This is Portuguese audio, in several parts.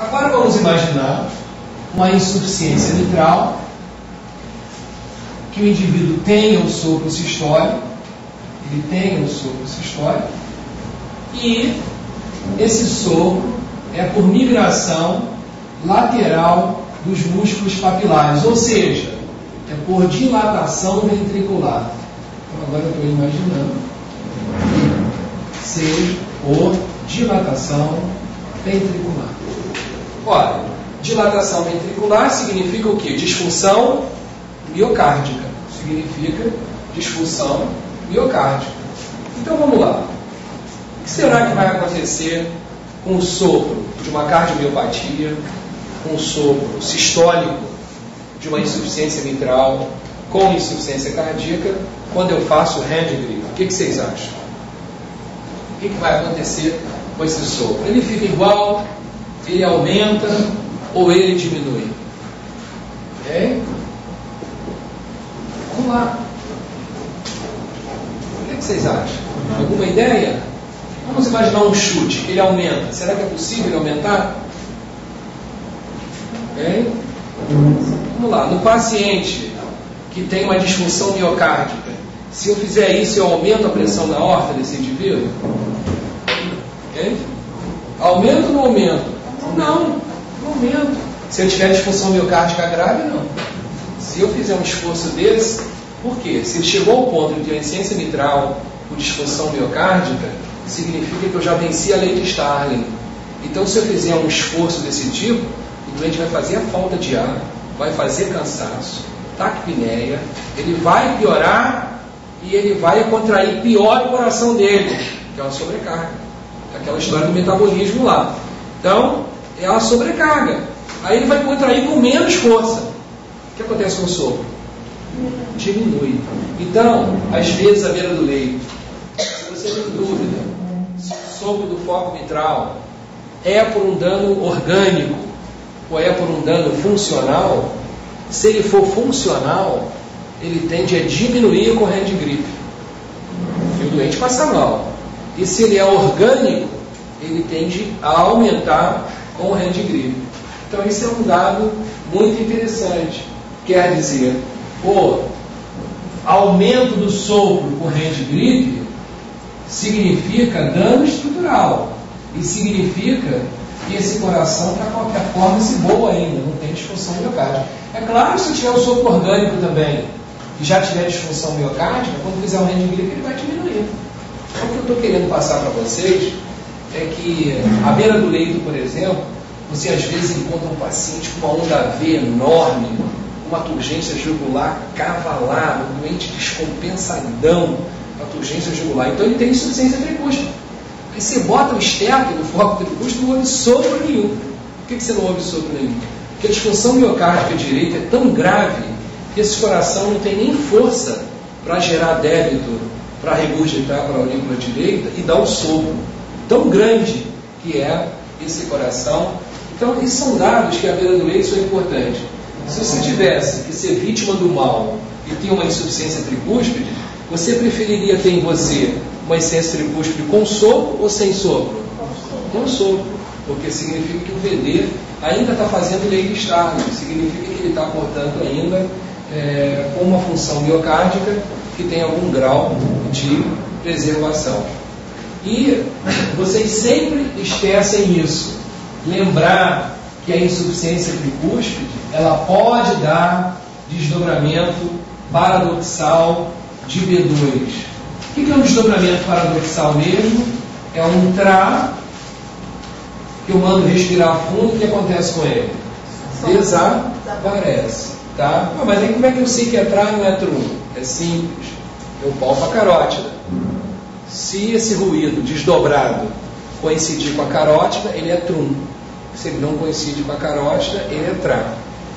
Agora vamos imaginar uma insuficiência mitral, que o indivíduo tenha o sopro sistólico, ele tenha o sopro sistólico, e esse sopro é por migração lateral dos músculos papilares, ou seja, é por dilatação ventricular. Então agora eu estou imaginando que seja por dilatação ventricular. Ora, dilatação ventricular significa o quê? Disfunção miocárdica. Significa disfunção miocárdica. Então vamos lá. O que será que vai acontecer com o sopro de uma cardiomiopatia, com o sopro sistólico de uma insuficiência mitral, com insuficiência cardíaca, quando eu faço hand grip? O que vocês acham? O que vai acontecer com esse sopro? Ele fica igual? Ele aumenta ou ele diminui? Ok? Vamos lá. O que vocês acham? Alguma ideia? Vamos imaginar um chute, ele aumenta. Será que é possível ele aumentar? Ok? Vamos lá. No paciente que tem uma disfunção miocárdica, se eu fizer isso, eu aumento a pressão na aorta desse indivíduo? Ok? Aumento ou não aumento? Não aumento. Se eu tiver disfunção miocárdica grave, não. Se eu fizer um esforço desse, por quê? Se ele chegou ao ponto de ter uma insuficiência mitral com disfunção miocárdica, significa que eu já venci a lei de Starling. Então, se eu fizer um esforço desse tipo, o doente vai fazer a falta de ar, vai fazer cansaço, taquipneia, ele vai piorar e ele vai contrair pior o coração dele, que é uma sobrecarga. Aquela história do metabolismo lá. Então, é a sobrecarga. Aí ele vai contrair com menos força. O que acontece com o sopro? Diminui. Então, às vezes, à beira do leito, se você tem dúvida se o sopro do foco mitral é por um dano orgânico ou é por um dano funcional, se ele for funcional, ele tende a diminuir com hand grip. E o doente passa mal. E se ele é orgânico, ele tende a aumentar com o hand grip. Então, isso é um dado muito interessante. Quer dizer, o aumento do sopro com hand grip significa dano estrutural. E significa que esse coração, para qualquer forma, se boa ainda, não tem disfunção miocárdica. É claro que se tiver o sopro orgânico também, e já tiver disfunção miocárdica, quando fizer o hand grip, ele vai diminuir. Então, o que eu estou querendo passar para vocês é que, à beira do leito, por exemplo, você às vezes encontra um paciente com uma onda V enorme, uma turgência jugular cavalada, um doente descompensadão, uma turgência jugular. Então ele tem insuficiência tricúspide. Aí você bota o esteto no foco tricúspide e não ouve sopro nenhum. Por que você não ouve sopro nenhum? Porque a disfunção miocárdica direita é tão grave que esse coração não tem nem força para gerar débito, para regurgitar para a aurícula direita e dar o sopro. Tão grande que é esse coração. Então, esses são dados que à beira do leito são importantes. Se você tivesse que ser vítima do mal e ter uma insuficiência tricúspide, você preferiria ter em você uma insuficiência tricúspide com sopro ou sem sopro? Com sopro, porque significa que o VD ainda está fazendo lei de Starling, significa que ele está, portanto, ainda com uma função miocárdica que tem algum grau de preservação. E vocês sempre esquecem isso. Lembrar que a insuficiência tricúspide, ela pode dar desdobramento paradoxal de B2. O que é um desdobramento paradoxal mesmo? É um TRA que eu mando respirar fundo. O que acontece com ele? Desaparece. Tá? Mas aí como é que eu sei que é TRA e não é TRU? É simples. Eu palpo a carótida. Se esse ruído desdobrado coincidir com a carótida, ele é TRUM. Se ele não coincide com a carótida, ele é TRA.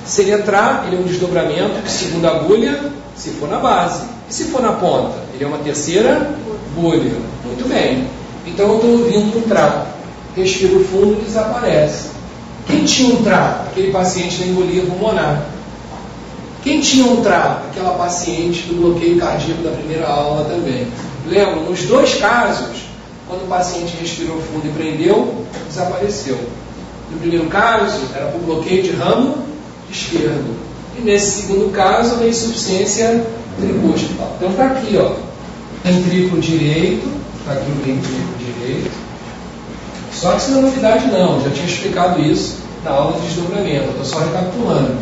Se ele é TRA, ele é um desdobramento que, segundo a agulha, se for na base. E se for na ponta? Ele é uma terceira bolha. Muito bem. Então eu estou ouvindo um TRA. Respiro fundo e desaparece. Quem tinha um TRA? Aquele paciente da embolia pulmonar. Quem tinha um TRA? Aquela paciente do bloqueio cardíaco da primeira aula também. Lembra? Nos dois casos, quando o paciente respirou fundo e prendeu, desapareceu. No primeiro caso, era por bloqueio de ramo esquerdo. E nesse segundo caso, a insuficiência tricúspide. Então está aqui, ó, ventrículo direito, está aqui o ventrículo direito. Só que isso não é novidade não, já tinha explicado isso na aula de desdobramento, estou só recapitulando.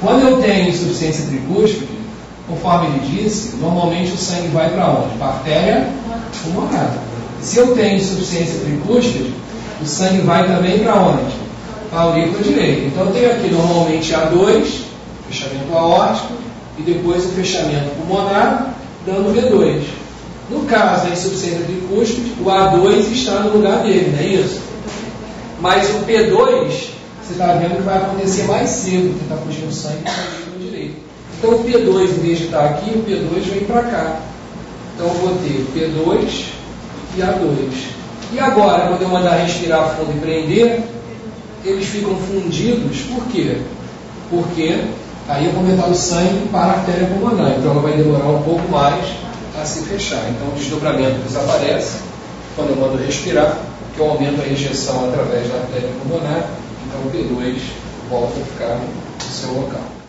Quando eu tenho insuficiência tricúspide, conforme ele disse, normalmente o sangue vai para onde? Para a artéria pulmonar. E se eu tenho insuficiência tricúspide, o sangue vai também para onde? Para a aurícula direita. Então eu tenho aqui normalmente A2, fechamento aórtico, e depois o fechamento pulmonar, dando V2. No caso da insuficiência tricúspide, o A2 está no lugar dele, não é isso? Mas o P2, você está vendo que vai acontecer mais cedo, que está fugindo sangue para a aurícula direita. Então o P2, em vez de estar aqui, o P2 vem para cá. Então eu vou ter P2 e A2. E agora, quando eu mandar respirar fundo e prender, eles ficam fundidos. Por quê? Porque aí eu vou aumentar o sangue para a artéria pulmonar. Então ela vai demorar um pouco mais a se fechar. Então o desdobramento desaparece quando eu mando respirar, porque eu aumento a injeção através da artéria pulmonar. Então o P2 volta a ficar no seu local.